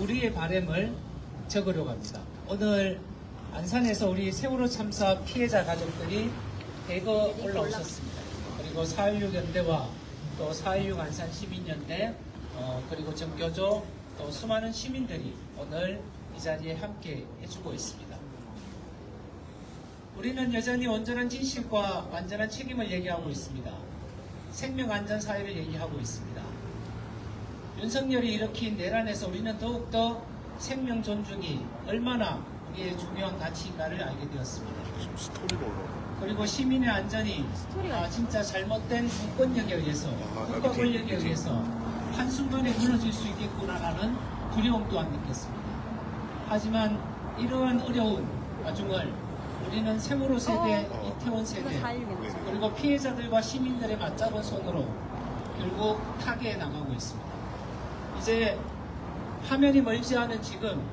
우리의 바람을 적으려고 합니다. 오늘 안산에서 우리 세월호 참사 피해자 가족들이 대거 올라오셨습니다. 그리고 4.16 연대와 또 4.16 안산 시민연대 그리고 정교조 또 수많은 시민들이 오늘 이 자리에 함께 해주고 있습니다. 우리는 여전히 온전한 진실과 완전한 책임을 얘기하고 있습니다. 생명안전사회를 얘기하고 있습니다. 윤석열이 일으킨 내란에서 우리는 더욱더 생명 존중이 얼마나 우리의 중요한 가치인가를 알게 되었습니다. 그리고 시민의 안전이 진짜 잘못된 공권력에 의해서 국가 권력에 의해서 한순간에 무너질 수 있겠구나라는 두려움 또한 느꼈습니다. 하지만 이러한 어려운 와중을 우리는 세월호 세대, 이태원 세대 그리고 피해자들과 시민들의 맞잡은 손으로 결국 타개해 나가고 있습니다. 이제 화면이 멀지 않은 지금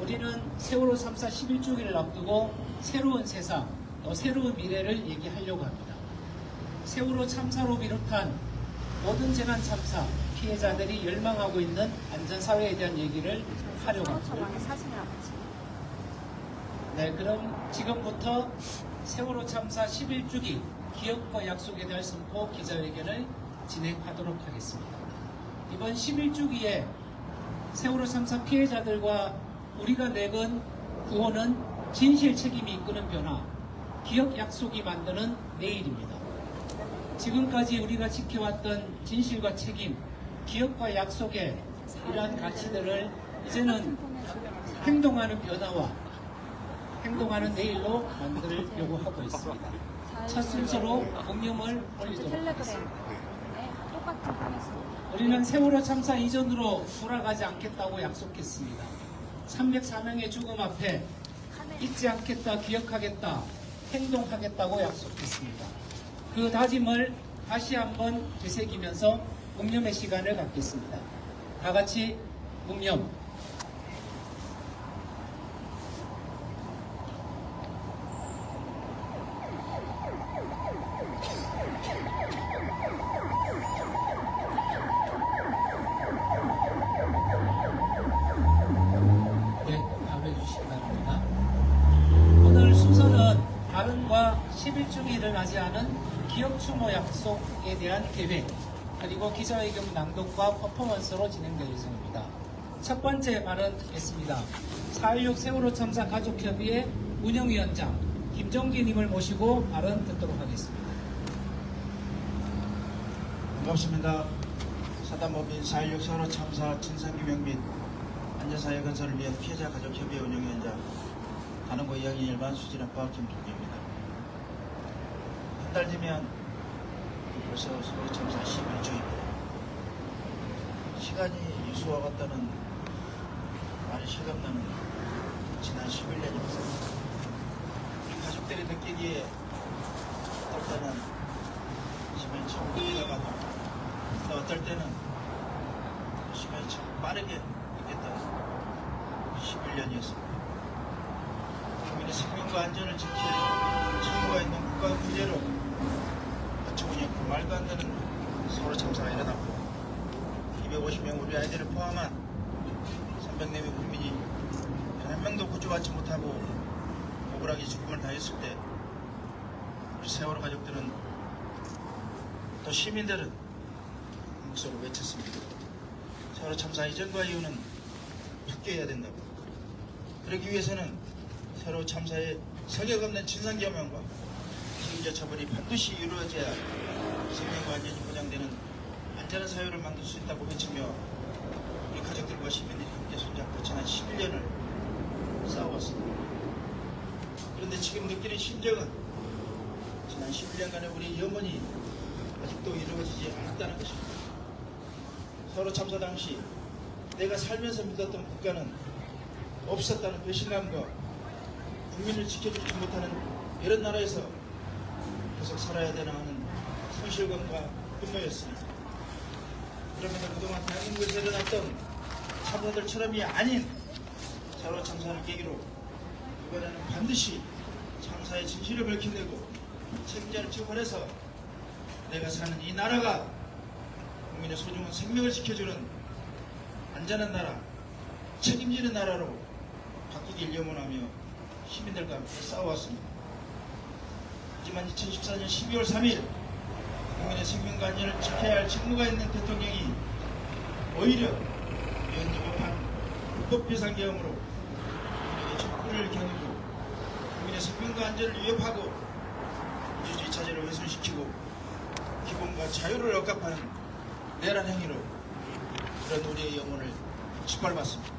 우리는 세월호 참사 11주기를 앞두고 새로운 세상, 또 새로운 미래를 얘기하려고 합니다. 세월호 참사로 비롯한 모든 재난 참사 피해자들이 열망하고 있는 안전사회에 대한 얘기를 하려고 합니다. 네, 그럼 지금부터 세월호 참사 11주기 기억과 약속에 대한 선포 기자회견을 진행하도록 하겠습니다. 이번 11주기에 세월호 참사 피해자들과 우리가 내건 구호는 진실 책임이 이끄는 변화, 기억 약속이 만드는 내일입니다. 지금까지 우리가 지켜왔던 진실과 책임, 기억과 약속의 이러한 가치들을 이제는 행동하는 변화와 행동하는 내일로 만들려고 하고 있습니다. 첫 순서로 공념을 올리도록 하겠습니다. 우리는 세월호 참사 이전으로 돌아가지 않겠다고 약속했습니다. 304명의 죽음 앞에 잊지 않겠다, 기억하겠다, 행동하겠다고 약속했습니다. 그 다짐을 다시 한번 되새기면서 공념의 시간을 갖겠습니다. 다 같이 공념. 발언과 11주기를 맞이하는 기억 추모 약속에 대한 계획 그리고 기자회견 낭독과 퍼포먼스로 진행될 예정입니다. 첫 번째 발언 듣겠습니다. 4.16 세월호 참사 가족협의회 운영위원장 김종기님을 모시고 발언 듣도록 하겠습니다. 반갑습니다. 사단법인 4.16 세월호 참사 진상규명 및 안전사회 건설을 위한 피해자 가족협의회 운영위원장 가는고 2학년 일반 수진아빠 김종기입니다. 한 달 뒤면 벌써 세월호 참사 11주입니다. 시간이 유수와 같다는 많이 실감나는 지난 11년입니다. 가족들이 느끼기에 어떨 때는 시간이 참 흘러가고 또 어떨 때는 시간이 참 빠르게 느꼈던 11년이었습니다. 국민의 생명과 안전을 지킬 책무가 있는 국가 문제로 어처구니 없고 말도 안 되는 세월호 참사가 일어났고 250명 우리 아이들을 포함한 300명의 국민이 단 한 명도 구조받지 못하고 억울하게 죽음을 당했을 때 우리 세월호 가족들은 또 시민들은 목소리를 외쳤습니다. 세월호 참사 이전과 이후는 바뀌어야 된다고. 그러기 위해서는 세월호 참사의 성역 없는 진상규명과 책임자 처벌이 반드시 이루어져야 생명과 안전이 보장되는 안전한 사회를 만들 수 있다고 외치며 우리 가족들과 시민들이 함께 손잡고 지난 11년을 싸워왔습니다. 그런데 지금 느끼는 심정은 지난 11년간의 우리 염원이 아직도 이루어지지 않았다는 것입니다. 세월호 참사 당시 내가 살면서 믿었던 국가는 없었다는 배신감과 국민을 지켜주지 못하는 이런 나라에서 계속 살아야 되나 하는 상실감과 분노였습니다. 그러면서 그동안 대한민국에서 일어났던 참사들처럼이 아닌 세월호 참사를 계기로 이번에는 반드시 참사의 진실을 밝혀내고 책임자를 처벌해서 내가 사는 이 나라가 국민의 소중한 생명을 지켜주는 안전한 나라, 책임지는 나라로 바꾸길 염원하며 시민들과 함께 싸워왔습니다. 하지만 2014년 12월 3일 국민의 생명과 안전을 지켜야 할 직무가 있는 대통령이 오히려 이런 위법한 불법 비상계엄으로 국민에게 촛불을 겨누고 국민의 생명과 안전을 위협하고 민주주의 체제를 훼손시키고 기본과 자유를 억압하는 내란 행위로 그런 우리의 영혼을 짓밟았습니다.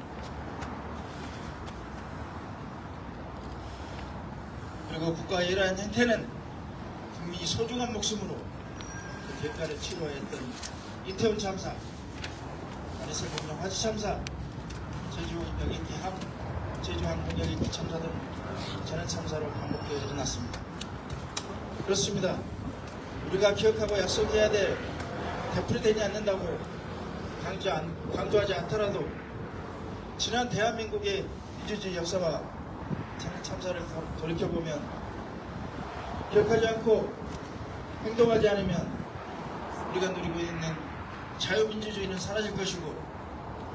그리고 국가의 이러한 행태는 국민이 소중한 목숨으로 그 대가를 치러야 했던 이태원 참사, 안에서 공영 화재 참사, 제주 항공여객기 참사 등 자연 참사로 반복되어 일어났습니다. 그렇습니다. 우리가 기억하고 약속해야 될 되풀이되지 않는다고 강조하지 않더라도 지난 대한민국의 민주주의 역사와 자연 참사를 돌이켜보면 기억하지 않고 행동하지 않으면 우리가 누리고 있는 자유민주주의는 사라질 것이고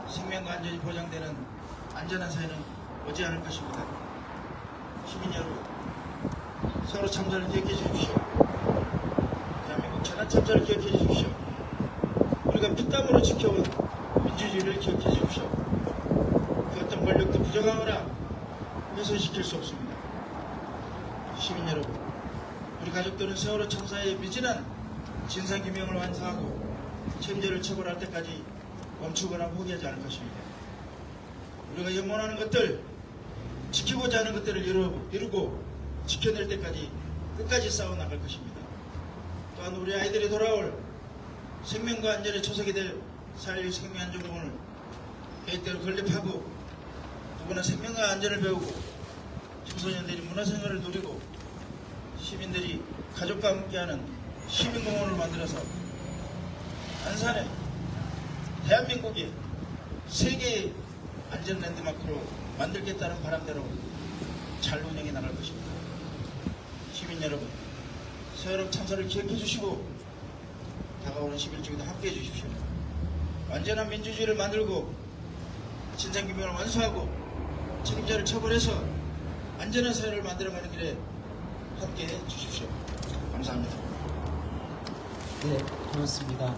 생명과 안전이 보장되는 안전한 사회는 오지 않을 것입니다. 시민 여러분, 세월호 참사를 기억해 주십시오. 대한민국 재난 참사를 기억해 주십시오. 우리가 피땀으로 지켜온 민주주의를 기억해 주십시오. 그 어떤 권력도 부정하거나 훼손시킬 수 없습니다. 시민 여러분, 우리 가족들은 세월호 참사의 미진한 진상규명을 완성하고 책임자를 처벌할 때까지 멈추거나 포기하지 않을 것입니다. 우리가 염원하는 것들, 지키고자 하는 것들을 이루고 지켜낼 때까지 끝까지 싸워나갈 것입니다. 또한 우리 아이들이 돌아올 생명과 안전에 초석이 될 4.16 생명안전공원을 계획대로 건립하고 누구나 생명과 안전을 배우고 청소년들이 문화생활을 누리고 시민들이 가족과 함께하는 시민공원을 만들어서 안산에 대한민국이 세계의 안전 랜드마크로 만들겠다는 바람대로 잘 운영해 나갈 것입니다. 시민 여러분, 세월호 참사를 기억해 주시고 다가오는 11주기도 함께 해 주십시오. 완전한 민주주의를 만들고 진상규명을 완수하고 책임자를 처벌해서 안전한 사회를 만들어가는 길에 함께 해 주십시오. 감사합니다. 네, 고맙습니다.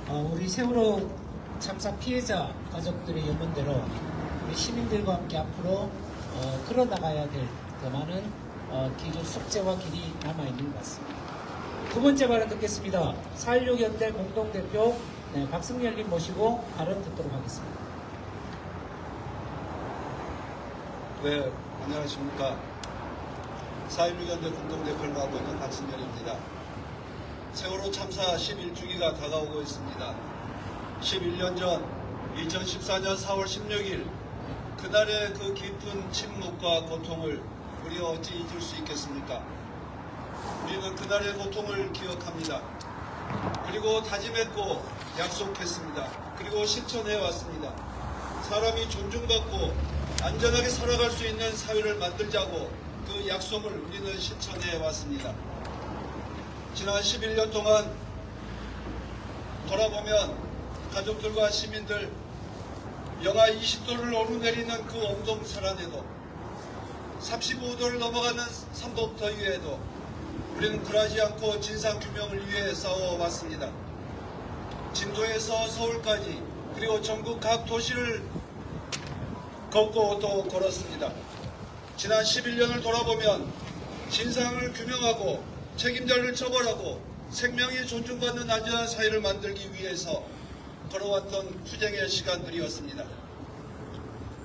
우리 세월호 참사 피해자 가족들의 염원대로 우리 시민들과 함께 앞으로 끌어나가야 될 더 많은 길 숙제와 길이 남아있는 것 같습니다. 두 번째 발언 듣겠습니다. 4.16 연대 공동대표 박승열님 모시고 발언 듣도록 하겠습니다. 네, 안녕하십니까. 4.16 연대 공동대표를 맡고 있는 박승열입니다. 세월호 참사 11주기가 다가오고 있습니다. 11년 전 2014년 4월 16일 그날의 그 깊은 침묵과 고통을 우리가 어찌 잊을 수 있겠습니까? 우리는 그날의 고통을 기억합니다. 그리고 다짐했고 약속했습니다. 그리고 실천해 왔습니다. 사람이 존중받고 안전하게 살아갈 수 있는 사회를 만들자고 그 약속을 우리는 실천해 왔습니다. 지난 11년 동안 돌아보면 가족들과 시민들 영하 20도를 오르내리는 그 엄동설안에도 35도를 넘어가는 삼복더위에도 우리는 굴하지 않고 진상규명을 위해 싸워왔습니다. 진도에서 서울까지 그리고 전국 각 도시를 걷고 또 걸었습니다. 지난 11년을 돌아보면 진상을 규명하고 책임자를 처벌하고 생명이 존중받는 안전한 사회를 만들기 위해서 걸어왔던 투쟁의 시간들이었습니다.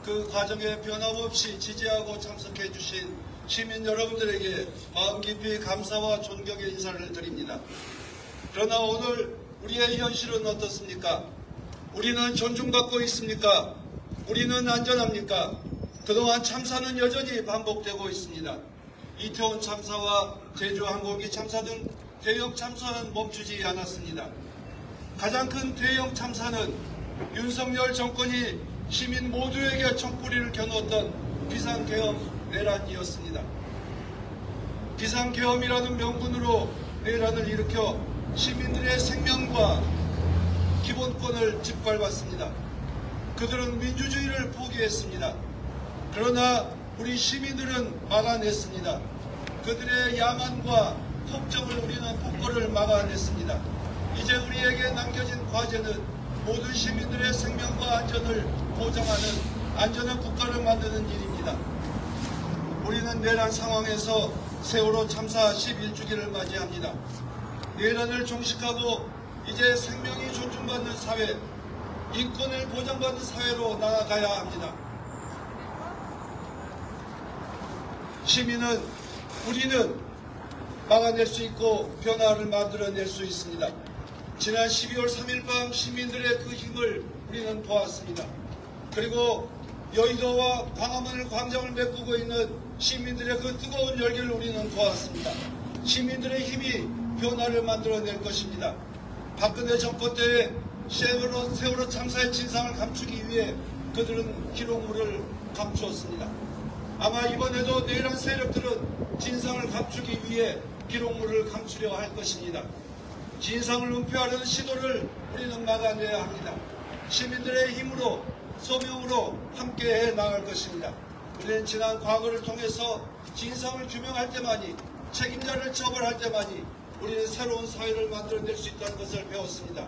그 과정에 변함없이 지지하고 참석해 주신 시민 여러분들에게 마음 깊이 감사와 존경의 인사를 드립니다. 그러나 오늘 우리의 현실은 어떻습니까? 우리는 존중받고 있습니까? 우리는 안전합니까? 그동안 참사는 여전히 반복되고 있습니다. 이태원 참사와 제주 항공기 참사 등 대형 참사는 멈추지 않았습니다. 가장 큰 대형 참사는 윤석열 정권이 시민 모두에게 촛불을 겨누었던 비상계엄 내란이었습니다. 비상계엄이라는 명분으로 내란을 일으켜 시민들의 생명과 기본권을 짓밟았습니다. 그들은 민주주의를 포기했습니다. 그러나 우리 시민들은 막아냈습니다. 그들의 야만과 폭정을 우리는 폭거를 막아냈습니다. 이제 우리에게 남겨진 과제는 모든 시민들의 생명과 안전을 보장하는 안전한 국가를 만드는 일입니다. 우리는 내란 상황에서 세월호 참사 11주기를 맞이합니다. 내란을 종식하고 이제 생명이 존중받는 사회, 인권을 보장받는 사회로 나아가야 합니다. 시민은, 우리는 막아낼 수 있고 변화를 만들어낼 수 있습니다. 지난 12월 3일 밤 시민들의 그 힘을 우리는 보았습니다. 그리고 여의도와 광화문 광장을 메꾸고 있는 시민들의 그 뜨거운 열기를 우리는 보았습니다. 시민들의 힘이 변화를 만들어낼 것입니다. 박근혜 정권 때에 세월호 참사의 진상을 감추기 위해 그들은 기록물을 감추었습니다. 아마 이번에도 내란 세력들은 진상을 감추기 위해 기록물을 감추려 할 것입니다. 진상을 은폐하려는 시도를 우리는 막아내야 합니다. 시민들의 힘으로, 소명으로 함께해 나갈 것입니다. 우리는 지난 과거를 통해서 진상을 규명할 때만이, 책임자를 처벌할 때만이 우리는 새로운 사회를 만들어낼 수 있다는 것을 배웠습니다.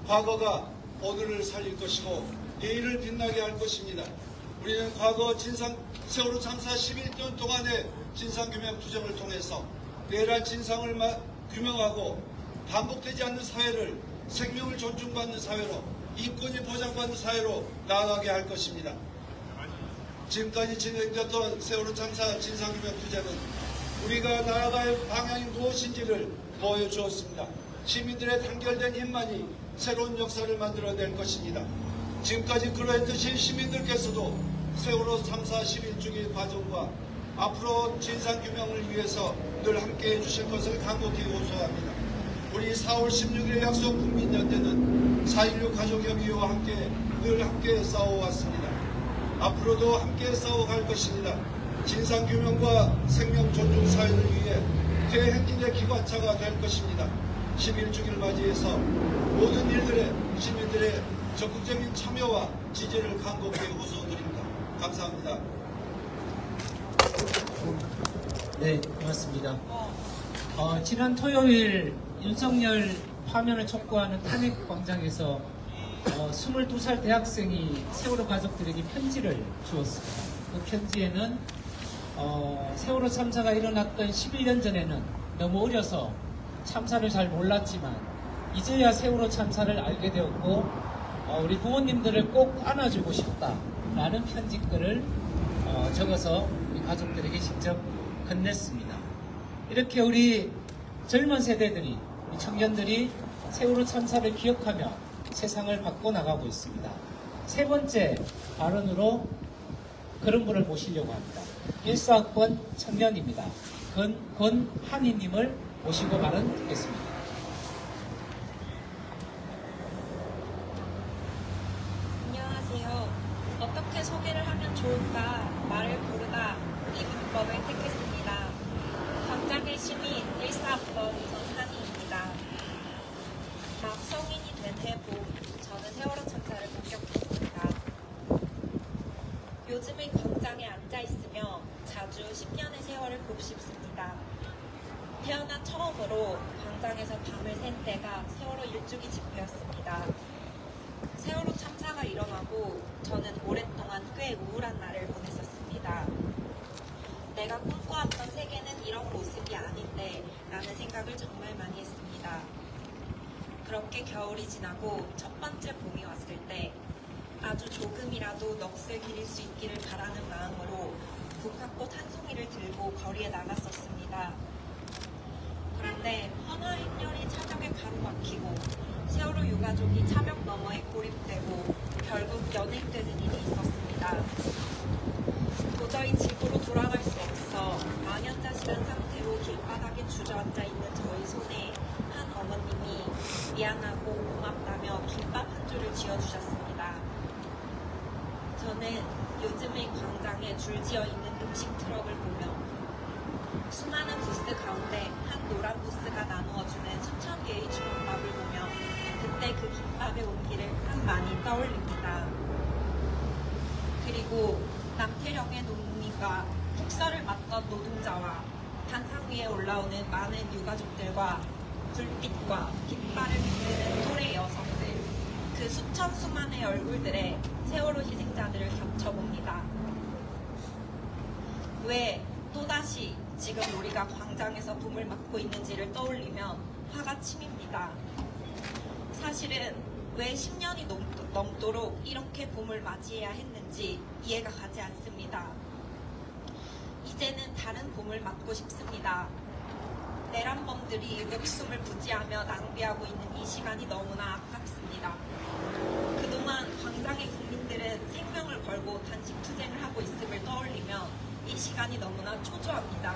과거가 오늘을 살릴 것이고 내일을 빛나게 할 것입니다. 우리는 과거 세월호 참사 11년 동안의 진상규명 투쟁을 통해서 내란 진상을 규명하고 반복되지 않는 사회를, 생명을 존중받는 사회로, 인권이 보장받는 사회로 나아가게 할 것입니다. 지금까지 진행됐던 세월호 참사 진상규명 투쟁은 우리가 나아갈 방향이 무엇인지를 보여주었습니다. 시민들의 단결된 힘만이 새로운 역사를 만들어낼 것입니다. 지금까지 그러했듯이 시민들께서도 세월호 참사 11주기 과정과 앞으로 진상규명을 위해서 늘 함께해 주실 것을 간곡히 호소합니다. 우리 4월 16일 약속 국민연대는 4.16 가족협의회와 함께 늘 함께 싸워왔습니다. 앞으로도 함께 싸워갈 것입니다. 진상규명과 생명 존중 사회를 위해 대행진의 기관차가 될 것입니다. 11주기를 맞이해서 모든 일들에 시민들의 적극적인 참여와 지지를 간곡히 호소드립니다. 감사합니다. 네, 고맙습니다. 지난 토요일 윤석열 파면을 촉구하는 탄핵 광장에서 22살 대학생이 세월호 가족들에게 편지를 주었습니다. 그 편지에는 세월호 참사가 일어났던 11년 전에는 너무 어려서 참사를 잘 몰랐지만 이제야 세월호 참사를 알게 되었고 우리 부모님들을 꼭 안아주고 싶다라는 편지글을 적어서 우리 가족들에게 직접 건넸습니다. 이렇게 우리 젊은 세대들이, 우리 청년들이 세월호 참사를 기억하며 세상을 바꿔나가고 있습니다. 세 번째 발언으로 그런 분을 모시려고 합니다. 14학번 청년입니다. 권한희님을 모시고 발언 듣겠습니다. 안녕하세요. 어떻게 소개를 하면 좋을까 말을 고르다 이 방법을 택했습니다. 광장의 시민 14학번 권한희입니다. 막 성인이 된 해고 저는 세월호 참사를 목격했습니다. 요즘은 광장에 앉아있으며 자주 10년의 세월을 곱씹습니다. 태어나 처음으로 광장에서 밤을 샌 때가 세월호 1주기 집회였습니다. 세월호 참사가 일어나고 저는 오랫동안 꽤 우울한 날을 보냈었습니다. 내가 꿈꿔왔던 세계는 이런 모습이 아닌데 라는 생각을 정말 많이 했습니다. 그렇게 겨울이 지나고 첫 번째 봄이 왔을 때 아주 조금이라도 넋을 기릴 수 있기를 바라는 마음으로 국화꽃 한 송이를 들고 거리에 나갔었습니다. 그런데 헌화행렬이 차벽에 가로막히고 세월호 유가족이 차벽 너머에 고립되고 결국 연행되는 일이 있었습니다. 도저히 집으로 돌아갈 수 없어 망연자실한 상태로 길바닥에 주저앉아 있는 저희 손에 한 어머님이 미안하고 고맙다며 김밥 한 줄을 쥐어주셨습니다. 저는 요즘의 광장에 줄지어 있는 음식 트럭을 보며 수많은 부스 가운데 한 노란 부스가 나누어주는 수천 개의 주먹밥을 보며 그때 그 김밥의 온기를 참 많이 떠올립니다. 그리고 남태령의 농민과 국서를 맡던 노동자와 단상 위에 올라오는 많은 유가족들과 불빛과 깃발을 빛내는 또래 여성들, 그 수천 수만의 얼굴들에 세월호 희생자들을 감춰봅니다. 왜 또다시 지금 우리가 광장에서 붐을 맞고 있는지를 떠올리면 화가 치밉니다. 사실은 왜 10년이 넘도록 이렇게 봄을 맞이해야 했는지 이해가 가지 않습니다. 이제는 다른 봄을 맞고 싶습니다. 내란범들이 목숨을 부지하며 낭비하고 있는 이 시간이 너무나 아깝습니다. 그동안 광장의 국민들은 생명을 걸고 단식 투쟁을 하고 있음을 떠올리며 이 시간이 너무나 초조합니다.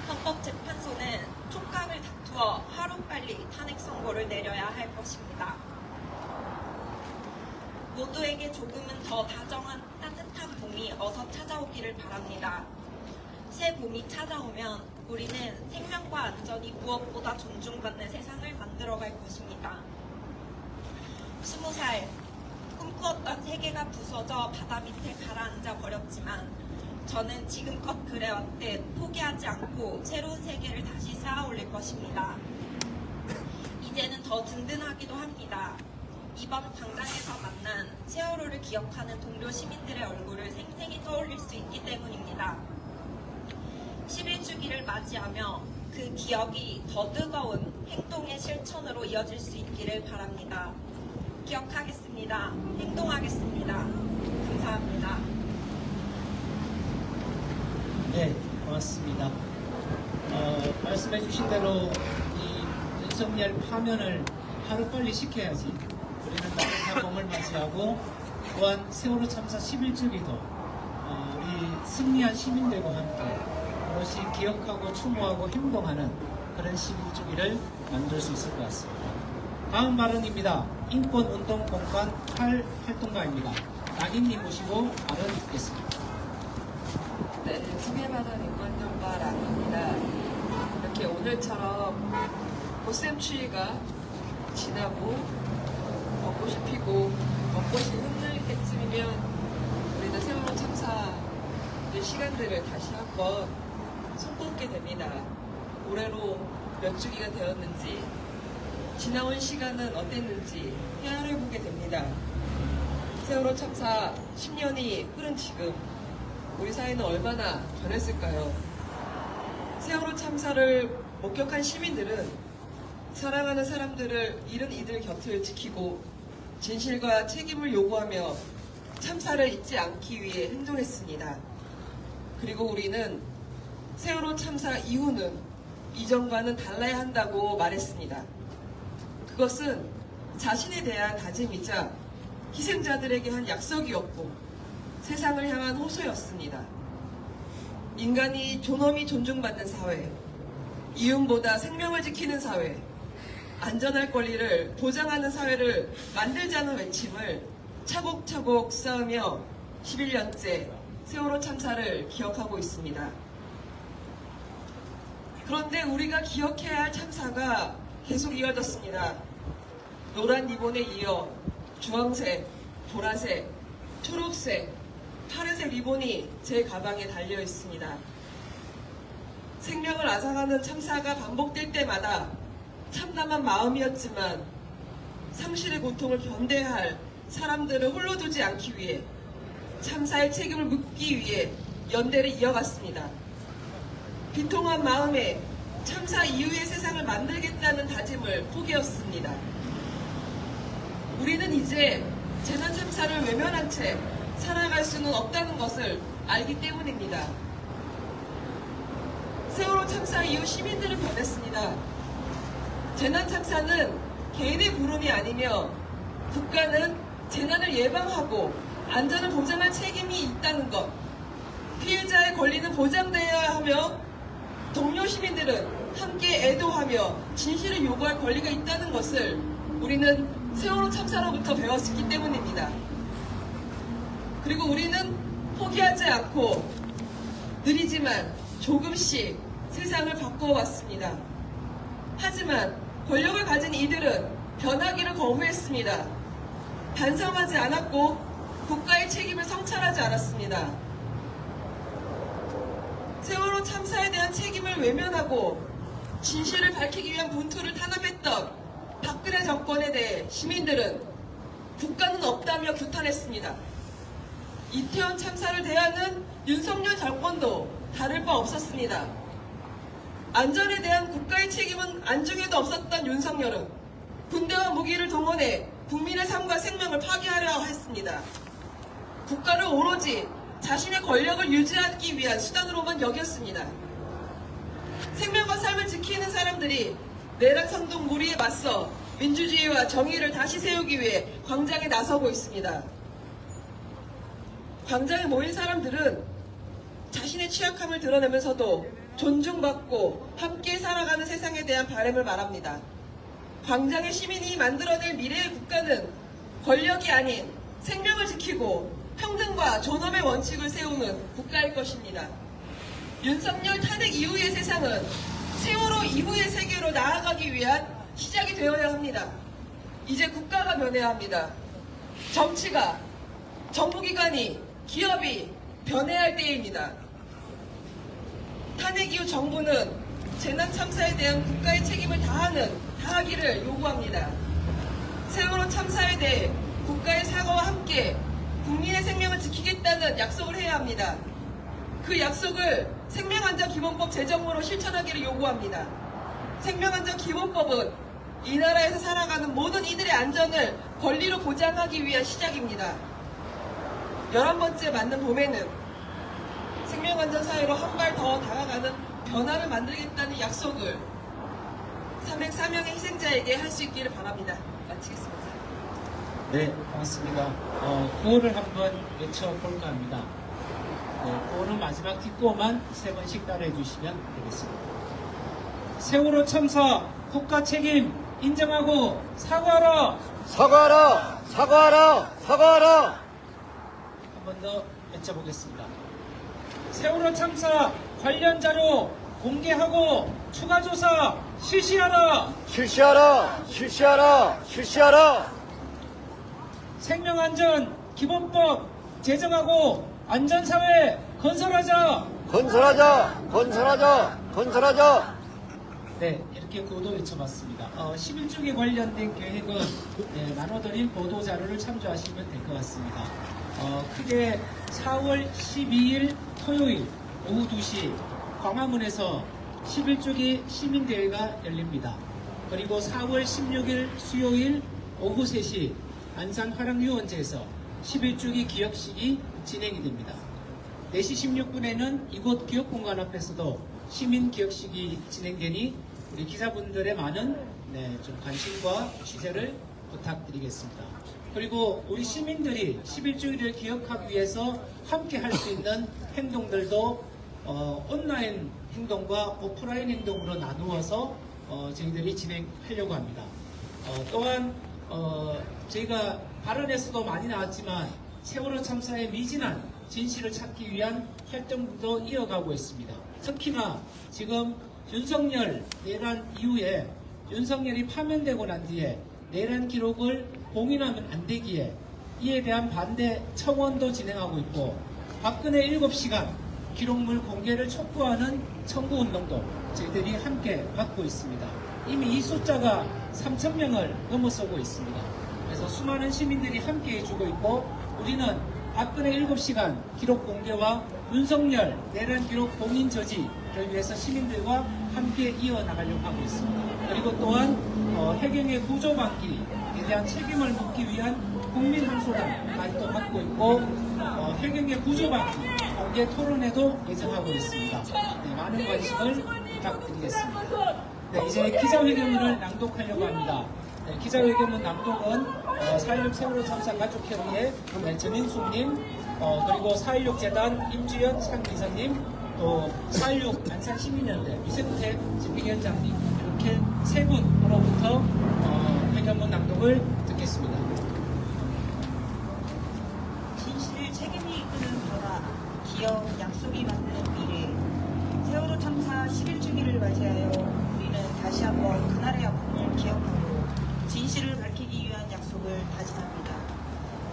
헌법재판소는 촉각을 다투어 하루빨리 탄핵 선고를 내려야 할 것입니다. 모두에게 조금은 더 다정한 따뜻한 봄이 어서 찾아오기를 바랍니다. 새 봄이 찾아오면 우리는 생명과 안전이 무엇보다 존중받는 세상을 만들어갈 것입니다. 20살, 꿈꾸었던 세계가 부서져 바다 밑에 가라앉아 버렸지만 저는 지금껏 그래왔듯 포기하지 않고 새로운 세계를 다시 쌓아 올릴 것입니다. 이제는 더 든든하기도 합니다. 이번 광장에서 만난 세월호를 기억하는 동료 시민들의 얼굴을 생생히 떠올릴 수 있기 때문입니다. 11주기를 맞이하며 그 기억이 더 뜨거운 행동의 실천으로 이어질 수 있기를 바랍니다. 기억하겠습니다. 행동하겠습니다. 감사합니다. 네, 고맙습니다. 말씀해 주신 대로 이 윤석열 파면을 하루빨리 시켜야지 우리는 따뜻한 봄을 맞이하고 또한 세월호 참사 11주기도 우리 승리한 시민들과 함께 오롯이 기억하고 추모하고 행동하는 그런 11주기를 만들 수 있을 것 같습니다. 다음 발언입니다. 인권운동공간 8 활동가입니다. 낙인님 모시고 발언 듣겠습니다. 네, 소개받은 인권연바 락입니다. 이렇게 오늘처럼 보쌤 추위가 지나고 벚꽃이 피고 벚꽃이 흔들 때쯤이면 우리는 세월호 참사의 시간들을 다시 한번 손꼽게 됩니다. 올해로 몇 주기가 되었는지 지나온 시간은 어땠는지 헤아려 보게 됩니다. 세월호 참사 10년이 흐른 지금 우리 사회는 얼마나 변했을까요? 세월호 참사를 목격한 시민들은 사랑하는 사람들을 잃은 이들 곁을 지키고 진실과 책임을 요구하며 참사를 잊지 않기 위해 행동했습니다. 그리고 우리는 세월호 참사 이후는 이전과는 달라야 한다고 말했습니다. 그것은 자신에 대한 다짐이자 희생자들에게 한 약속이었고 세상을 향한 호소였습니다. 인간이 존엄이 존중받는 사회, 이윤보다 생명을 지키는 사회, 안전할 권리를 보장하는 사회를 만들자는 외침을 차곡차곡 쌓으며 11년째 세월호 참사를 기억하고 있습니다. 그런데 우리가 기억해야 할 참사가 계속 이어졌습니다. 노란 리본에 이어 주황색, 보라색, 초록색, 파란색 리본이 제 가방에 달려 있습니다. 생명을 앗아가는 참사가 반복될 때마다 참담한 마음이었지만 상실의 고통을 견뎌야 할 사람들을 홀로 두지 않기 위해 참사의 책임을 묻기 위해 연대를 이어갔습니다. 비통한 마음에 참사 이후의 세상을 만들겠다는 다짐을 포기했습니다. 우리는 이제 재난 참사를 외면한 채 살아갈 수는 없다는 것을 알기 때문입니다. 세월호 참사 이후 시민들은 변했습니다. 재난 참사는 개인의 부름이 아니며 국가는 재난을 예방하고 안전을 보장할 책임이 있다는 것, 피해자의 권리는 보장되어야 하며 동료 시민들은 함께 애도하며 진실을 요구할 권리가 있다는 것을 우리는 세월호 참사로부터 배웠기 때문입니다. 그리고 우리는 포기하지 않고 느리지만 조금씩 세상을 바꿔왔습니다. 하지만 권력을 가진 이들은 변하기를 거부했습니다. 반성하지 않았고 국가의 책임을 성찰하지 않았습니다. 세월호 참사에 대한 책임을 외면하고 진실을 밝히기 위한 분투를 탄압했던 박근혜 정권에 대해 시민들은 국가는 없다며 규탄했습니다. 이태원 참사를 대하는 윤석열 정권도 다를 바 없었습니다. 안전에 대한 국가의 책임은 안중에도 없었던 윤석열은 군대와 무기를 동원해 국민의 삶과 생명을 파괴하려 했습니다. 국가를 오로지 자신의 권력을 유지하기 위한 수단으로만 여겼습니다. 생명과 삶을 지키는 사람들이 내란 선동 무리에 맞서 민주주의와 정의를 다시 세우기 위해 광장에 나서고 있습니다. 광장에 모인 사람들은 자신의 취약함을 드러내면서도 존중받고 함께 살아가는 세상에 대한 바람을 말합니다. 광장의 시민이 만들어낼 미래의 국가는 권력이 아닌 생명을 지키고 평등과 존엄의 원칙을 세우는 국가일 것입니다. 윤석열 탄핵 이후의 세상은 세월호 이후의 세계로 나아가기 위한 시작이 되어야 합니다. 이제 국가가 변해야 합니다. 정치가, 정부기관이, 기업이 변해야 할 때입니다. 탄핵 이후 정부는 재난 참사에 대한 국가의 책임을 다하기를 요구합니다. 세월호 참사에 대해 국가의 사과와 함께 국민의 생명을 지키겠다는 약속을 해야 합니다. 그 약속을 생명안전기본법 제정으로 실천하기를 요구합니다. 생명안전기본법은 이 나라에서 살아가는 모든 이들의 안전을 권리로 보장하기 위한 시작입니다. 11번째 맞는 봄에는 생명안전사회로 한 발 더 다가가는 변화를 만들겠다는 약속을 304명의 희생자에게 할 수 있기를 바랍니다. 마치겠습니다. 네, 고맙습니다. 구호를 한번 외쳐볼까 합니다. 네, 구호는 마지막 뒷구호만 3번씩 따라해 주시면 되겠습니다. 세월호 참사 국가 책임 인정하고 사과하라! 사과하라! 사과하라! 사과하라! 한 번 더 외쳐보겠습니다. 세월호 참사 관련 자료 공개하고 추가 조사 실시하라! 실시하라! 실시하라! 실시하라! 생명안전 기본법 제정하고 안전사회 건설하자! 건설하자! 건설하자! 건설하자! 네, 이렇게 구호도 외쳐봤습니다. 11주기 관련된 계획은 나눠드린 보도 자료를 참조하시면 될 것 같습니다. 크게 4월 12일 토요일 오후 2시 광화문에서 11주기 시민대회가 열립니다. 그리고 4월 16일 수요일 오후 3시 안산화랑유원지에서 11주기 기억식이 진행이 됩니다. 4시 16분에는 이곳 기억공간 앞에서도 시민기억식이 진행되니 우리 기자분들의 많은 좀 관심과 취재를 부탁드리겠습니다. 그리고 우리 시민들이 11주기를 기억하기 위해서 함께 할 수 있는 행동들도 온라인 행동과 오프라인 행동으로 나누어서 저희들이 진행하려고 합니다. 또한 저희가 발언에서도 많이 나왔지만 세월호 참사의 미진한 진실을 찾기 위한 활동도 이어가고 있습니다. 특히나 지금 윤석열 내란 이후에 윤석열이 파면되고 난 뒤에 내란 기록을 봉인하면 안 되기에 이에 대한 반대 청원도 진행하고 있고 박근혜 7시간 기록물 공개를 촉구하는 청구운동도 저희들이 함께 받고 있습니다. 이미 이 숫자가 3,000명을 넘어서고 있습니다. 그래서 수많은 시민들이 함께 해주고 있고 우리는 박근혜 7시간 기록 공개와 윤석열 내란 기록 봉인 저지를 위해서 시민들과 함께 이어나가려고 하고 있습니다. 그리고 또한 해경의 구조 방기에 대한 책임을 묻기 위한 국민 항소단까지 또 받고 있고 해경의 구조 방기 공개 토론회도 예정하고 있습니다. 네, 많은 관심을 부탁드리겠습니다. 네, 이제 기자회견문을 낭독하려고 합니다. 네, 기자회견문 낭독은 4.16 세월호 참사 가족협의회 전인숙님, 그리고 4.16 재단 임주연 상기사님, 또 4.16 안산시민연대 유생태 집행위원장님 이렇게 세 분으로부터 회견문 낭독을 듣겠습니다. 진실 책임이 이끄는 변화, 기억, 약속이 맞는 미래. 세월호 참사 11주기를 맞이하여 우리는 다시 한번 그날의 아픔을 기억하고 진실 진실을 밝히기 위한 약속을 다짐합니다.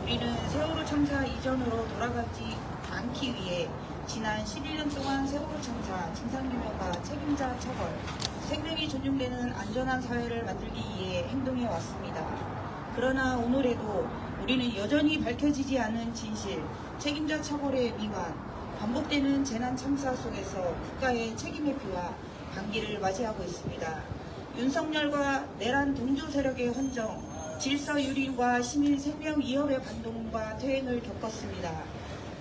우리는 세월호 참사 이전으로 돌아가지 않기 위해 지난 11년 동안 세월호 참사 진상규명과 책임자 처벌, 생명이 존중되는 안전한 사회를 만들기 위해 행동해 왔습니다. 그러나 오늘에도 우리는 여전히 밝혀지지 않은 진실, 책임자 처벌의 미완, 반복되는 재난 참사 속에서 국가의 책임의 피와 반기를 맞이하고 있습니다. 윤석열과 내란 동조 세력의 헌정, 질서 유린과 시민 생명 위협의 반동과 퇴행을 겪었습니다.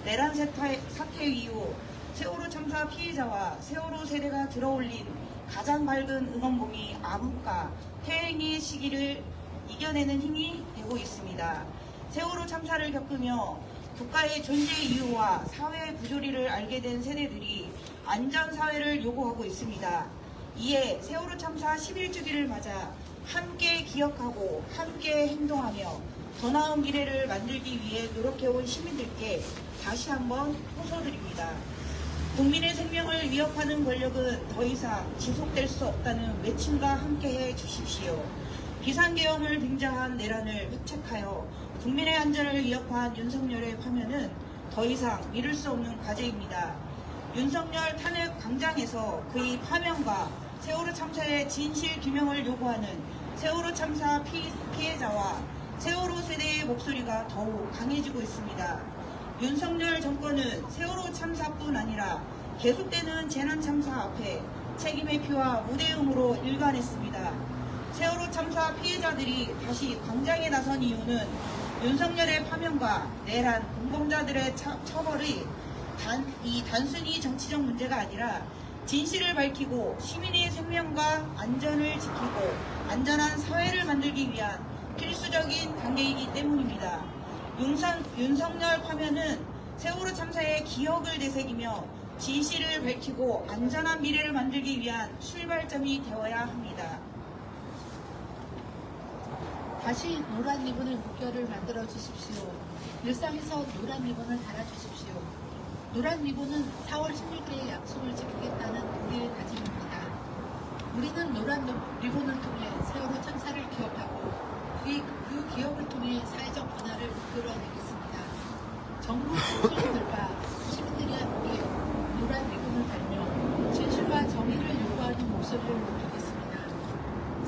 내란 사태 이후 세월호 참사 피해자와 세월호 세대가 들어올린 가장 밝은 응원봉이 암흑과 퇴행의 시기를 이겨내는 힘이 되고 있습니다. 세월호 참사를 겪으며 국가의 존재 이유와 사회의 부조리를 알게 된 세대들이 안전사회를 요구하고 있습니다. 이에 세월호 참사 11주기를 맞아 함께 기억하고 함께 행동하며 더 나은 미래를 만들기 위해 노력해온 시민들께 다시 한번 호소드립니다. 국민의 생명을 위협하는 권력은 더 이상 지속될 수 없다는 외침과 함께해 주십시오. 비상계엄을 빙자한 내란을 획책하여 국민의 안전을 위협한 윤석열의 파면은 더 이상 미룰 수 없는 과제입니다. 윤석열 탄핵 광장에서 그의 파면과 세월호 참사의 진실 규명을 요구하는 세월호 참사 피해자와 세월호 세대의 목소리가 더욱 강해지고 있습니다. 윤석열 정권은 세월호 참사뿐 아니라 계속되는 재난 참사 앞에 책임의 피와 무대응으로 일관했습니다. 세월호 참사 피해자들이 다시 광장에 나선 이유는 윤석열의 파면과 내란 공범자들의 처벌이 단순히 정치적 문제가 아니라 진실을 밝히고 시민의 생명과 안전을 지키고 안전한 사회를 만들기 위한 필수적인 단계이기 때문입니다. 윤석열 파면은 세월호 참사의 기억을 되새기며 진실을 밝히고 안전한 미래를 만들기 위한 출발점이 되어야 합니다. 다시 노란 리본의 물결을 만들어 주십시오. 일상에서 노란 리본을 달아주십시오. 노란 리본은 4월 16일의 약속을 지키겠다는 우리의 다짐입니다. 우리는 노란 리본을 통해 세월호 참사를 기억하고 그 기억을 통해 사회적 변화를 이끌어내겠습니다. 정부 국민들과 시민들이 함께 노란 리본을 달며 진실과 정의를 요구하는 목소리를 높이겠습니다.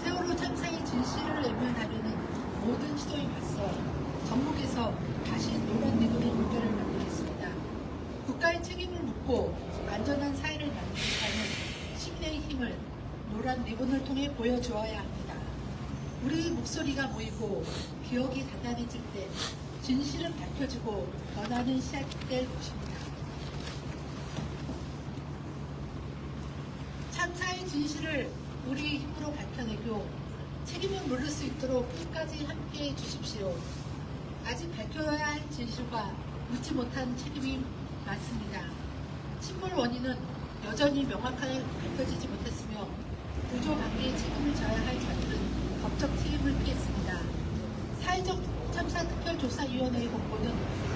세월호 참사의 진실을 외면하려는 모든 시도에 맞서 전국에서 다시 노란 리본의 물결을 만들겠습니다. 국가의 책임을 묻고 안전한 사회를 만들겠다는 시민의 힘을 노란 리본을 통해 보여주어야 합니다. 우리의 목소리가 모이고 기억이 단단해질 때 진실은 밝혀지고 변화는 시작될 것입니다. 참사의 진실을 우리의 힘으로 밝혀내고 책임을 물을 수 있도록 끝까지 함께해 주십시오. 아직 밝혀야 할 진실과 묻지 못한 책임이 많습니다. 침몰 원인은 여전히 명확하게 밝혀지지 못했으며 구조 관계의 책임을 져야 할 자들은 법적 책임을 피했습니다. 사회적 참사 특별조사위원회의 공고는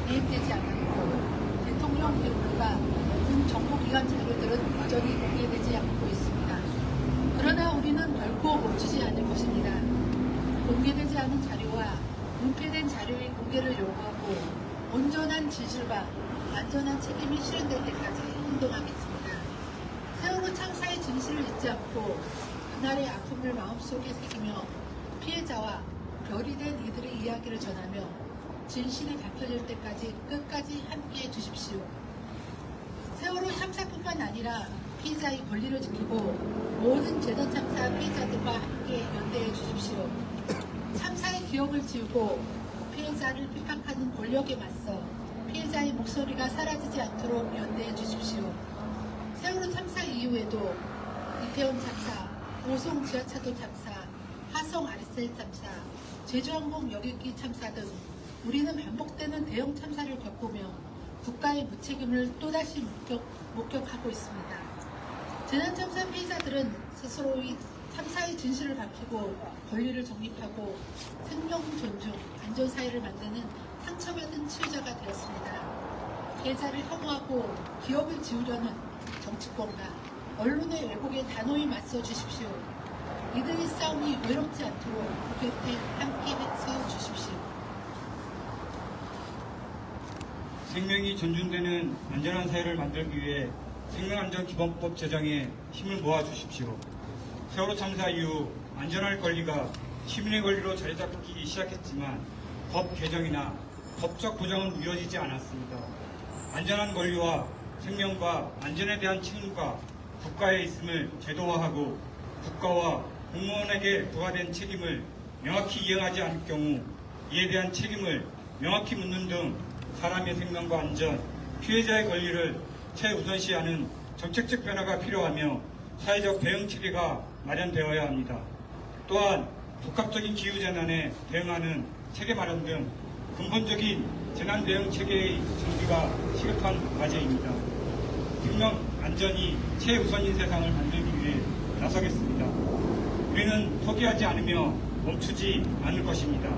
이행되지 않았고 대통령 대표가 군 정보기관 자료들은 여전히 공개되지 않고 있습니다. 그러나 우리는 결코 멈추지 않을 것입니다. 공개되지 않은 자료와 은폐된 자료의 공개를 요구하고 온전한 진실과 안전한 책임이 실현될 때까지 행동하겠습니다. 세월호 참사의 진실을 잊지 않고 그날의 아픔을 마음속에 새기며 피해자와 별이 된 이들의 이야기를 전하며 진실이 밝혀질 때까지 끝까지 함께해 주십시오. 세월호 참사뿐만 아니라 피해자의 권리를 지키고 모든 재난 참사 피해자들과 함께 연대해 주십시오. 참사의 기억을 지우고 피해자를 핍박하는 권력에 맞서 피해자의 목소리가 사라지지 않도록 연대해 주십시오. 세월호 참사 이후에도 이태원 참사, 오송 지하차도 참사, 화성 아리셀 참사, 제주항공 여객기 참사 등 우리는 반복되는 대형 참사를 겪으며 국가의 무책임을 또다시 목격하고 있습니다. 재난참사 피해자들은 스스로의 참사의 진실을 밝히고 권리를 정립하고 생명 존중, 안전사회를 만드는 상처받은 치유자가 되었습니다. 피해자를 혐오하고 기억을 지우려는 정치권과 언론의 왜곡에 단호히 맞서 주십시오. 이들의 싸움이 외롭지 않도록 그 곁에 함께 세워주십시오. 생명이 존중되는 안전한 사회를 만들기 위해 생명안전기본법 제정에 힘을 모아주십시오. 세월호 참사 이후 안전할 권리가 시민의 권리로 자리 잡기 시작했지만 법 개정이나 법적 보장은 이루어지지 않았습니다. 안전한 권리와 생명과 안전에 대한 책임과 국가에 있음을 제도화하고 국가와 공무원에게 부과된 책임을 명확히 이행하지 않을 경우 이에 대한 책임을 명확히 묻는 등 사람의 생명과 안전, 피해자의 권리를 최우선시하는 정책적 변화가 필요하며 사회적 대응 체계가 마련되어야 합니다. 또한 복합적인 기후재난에 대응하는 체계 마련 등 근본적인 재난 대응 체계의 정비가 시급한 과제입니다. 생명 안전이 최우선인 세상을 만들기 위해 나서겠습니다. 우리는 포기하지 않으며 멈추지 않을 것입니다.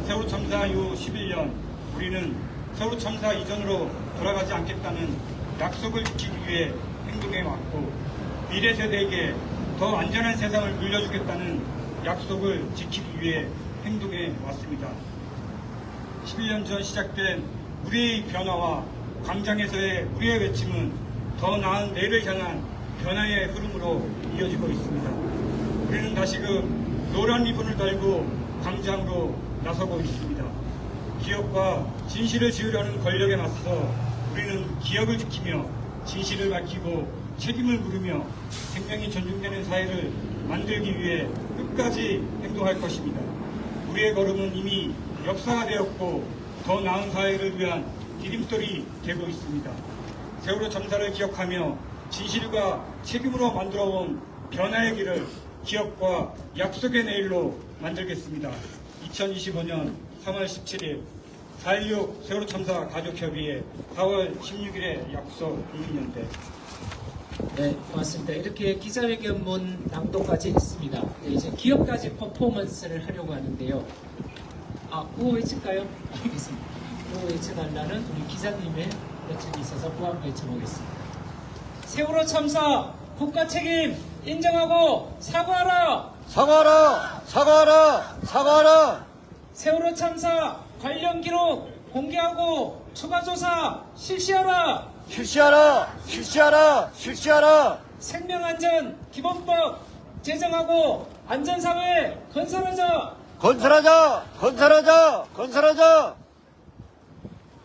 세월호 참사 이후 11년 우리는 세월호 참사 이전으로 돌아가지 않겠다는 약속을 지키기 위해 행동해 왔고 미래 세대에게 더 안전한 세상을 물려주겠다는 약속을 지키기 위해 행동해 왔습니다. 11년 전 시작된 우리의 변화와 광장에서의 우리의 외침은 더 나은 내일을 향한 변화의 흐름으로 이어지고 있습니다. 우리는 다시금 노란 리본을 달고 광장으로 나서고 있습니다. 기억과 진실을 지으려는 권력에 맞서 우리는 기억을 지키며 진실을 밝히고 책임을 물으며 생명이 존중되는 사회를 만들기 위해 끝까지 행동할 것입니다. 우리의 걸음은 이미 역사가 되었고 더 나은 사회를 위한 디딤돌이 되고 있습니다. 세월호 참사를 기억하며 진실과 책임으로 만들어온 변화의 길을 기억과 약속의 내일로 만들겠습니다. 2025년 3월 17일 4.16 세월호 참사 가족협의회 4월 16일에 약속 국민연대. 네, 고맙습니다. 이렇게 기자회견문 낭독까지 했습니다. 네, 이제 기업까지 퍼포먼스를 하려고 하는데요. 구호 외칠까요? 알겠습니다. 구호 외쳐달라는 우리 기자님의 요청이 있어서 구호 외쳐보겠습니다. 세월호 참사 국가 책임 인정하고 사과하라! 사과하라! 사과하라! 사과하라! 세월호 참사 관련 기록 공개하고 추가 조사 실시하라! 실시하라! 실시하라! 실시하라! 생명안전 기본법 제정하고 안전사회 건설하자! 건설하자! 건설하자! 건설하자!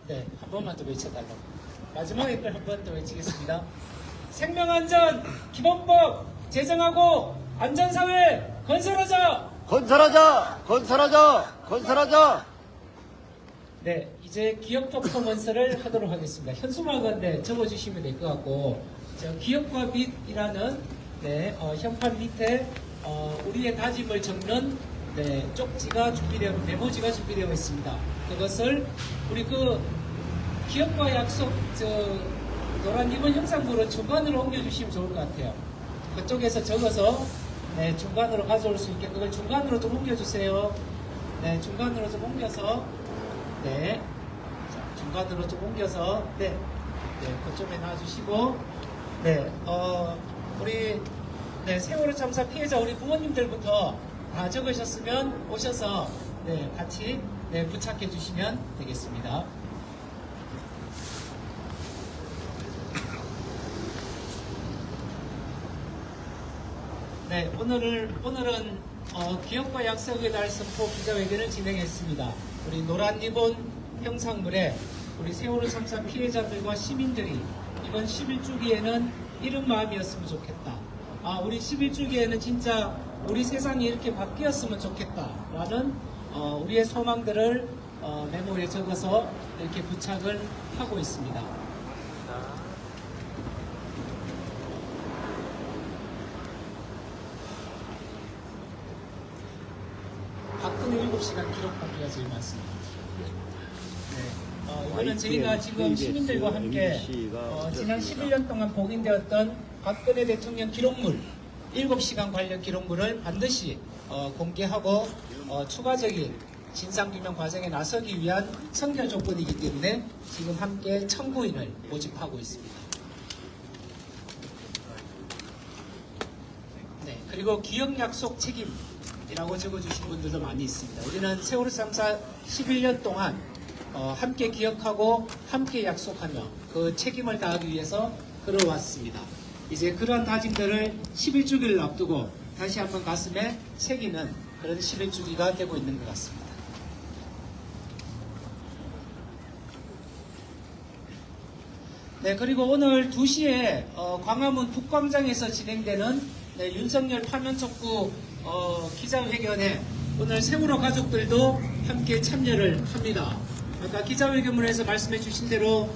네, 한 번만 더 외쳐달라고. 마지막에 걸 한 번 더 외치겠습니다. 생명안전 기본법 제정하고 안전사회 건설하자! 건설하자! 건설하자! 건설하자! 네, 이제 기업 퍼포먼스를 하도록 하겠습니다. 현수막은 네, 적어주시면 될 것 같고, 기업과 빚이라는 네, 현판 밑에 우리의 다짐을 적는 네, 쪽지가 준비되어 메모지가 준비되어 있습니다. 그것을 우리 그 기업과 약속 노란 리본 형상부로 중간으로 옮겨주시면 좋을 것 같아요. 그쪽에서 적어서 네, 중간으로 가져올 수 있게 그걸 중간으로 좀 옮겨주세요. 네, 중간으로 좀 옮겨서 네, 자, 중간으로 좀 옮겨서 네, 그쪽에 놔주시고 네, 우리 네, 세월호 참사 피해자 우리 부모님들부터 다 적으셨으면 오셔서 네, 같이 네, 부착해 주시면 되겠습니다. 네, 오늘은 기업과 약속의 날 선포 기자회견을 진행했습니다. 우리 노란 리본 형상물에 우리 세월호 참사 피해자들과 시민들이 이번 11주기에는 이런 마음이었으면 좋겠다. 우리 11주기에는 진짜 우리 세상이 이렇게 바뀌었으면 좋겠다라는 우리의 소망들을 메모에 적어서 이렇게 부착을 하고 있습니다. 박근혜 7시간 기록하기가 제일 많습니다. 네. 이거는 저희가 지금 시민들과 함께 지난 11년 동안 복인되었던 박근혜 대통령 기록물 7시간 관련 기록물을 반드시 공개하고 추가적인 진상규명 과정에 나서기 위한 선결 조건이기 때문에 지금 함께 청구인을 모집하고 있습니다. 네, 그리고 기억 약속 책임이라고 적어주신 분들도 많이 있습니다. 우리는 세월호 참사 11년 동안 함께 기억하고 함께 약속하며 그 책임을 다하기 위해서 걸어왔습니다. 이제 그러한 다짐들을 11주기를 앞두고 다시 한번 가슴에 새기는 그런 11주기가 되고 있는 것 같습니다. 네, 그리고 오늘 2시에 광화문 북광장에서 진행되는 윤석열 파면 촉구 기자회견에 오늘 세월호 가족들도 함께 참여를 합니다. 아까 기자회견문에서 말씀해 주신 대로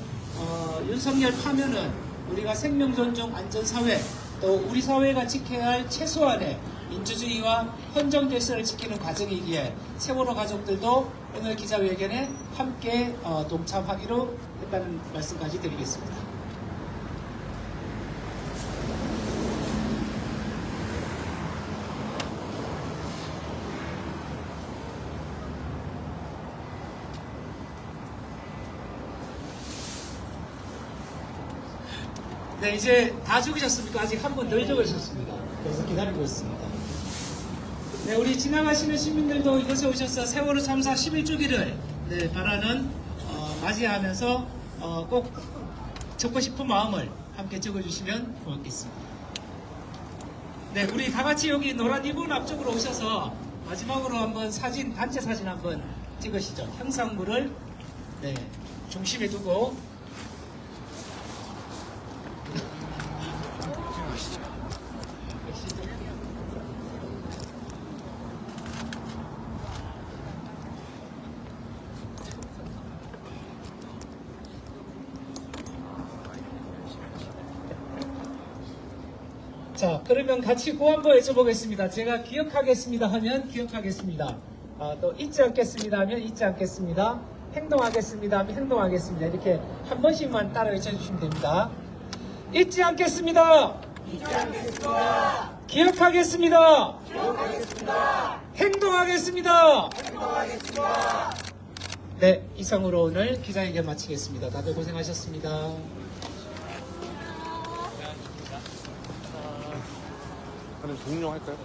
윤석열 파면은 우리가 생명 존중 안전 사회 또 우리 사회가 지켜야 할 최소한의 민주주의와 헌정 질서를 지키는 과정이기에 세월호 가족들도 오늘 기자회견에 함께 동참하기로 했다는 말씀까지 드리겠습니다. 네, 이제 다 적으셨습니까? 아직 한 번 덜 적으셨습니다. 그래서 기다리고 있습니다. 네, 우리 지나가시는 시민들도 이곳에 오셔서 세월호 참사 11주기를 바라는 맞이하면서 꼭 적고 싶은 마음을 함께 적어주시면 고맙겠습니다. 네, 우리 다 같이 여기 노란 리본 앞쪽으로 오셔서 마지막으로 한번 사진, 단체 사진 한번 찍으시죠. 형상물을 중심에 두고 자, 그러면 같이 구 한번 외쳐보겠습니다. 제가 기억하겠습니다 하면 기억하겠습니다. 또 잊지 않겠습니다 하면 잊지 않겠습니다. 행동하겠습니다 하면 행동하겠습니다. 이렇게 한 번씩만 따라 외쳐주시면 됩니다. 잊지 않겠습니다. 잊지 않겠습니다. 기억하겠습니다. 기억하겠습니다. 행동하겠습니다. 행동하겠습니다. 네, 이상으로 오늘 기자회견 마치겠습니다. 다들 고생하셨습니다. 종료할까요?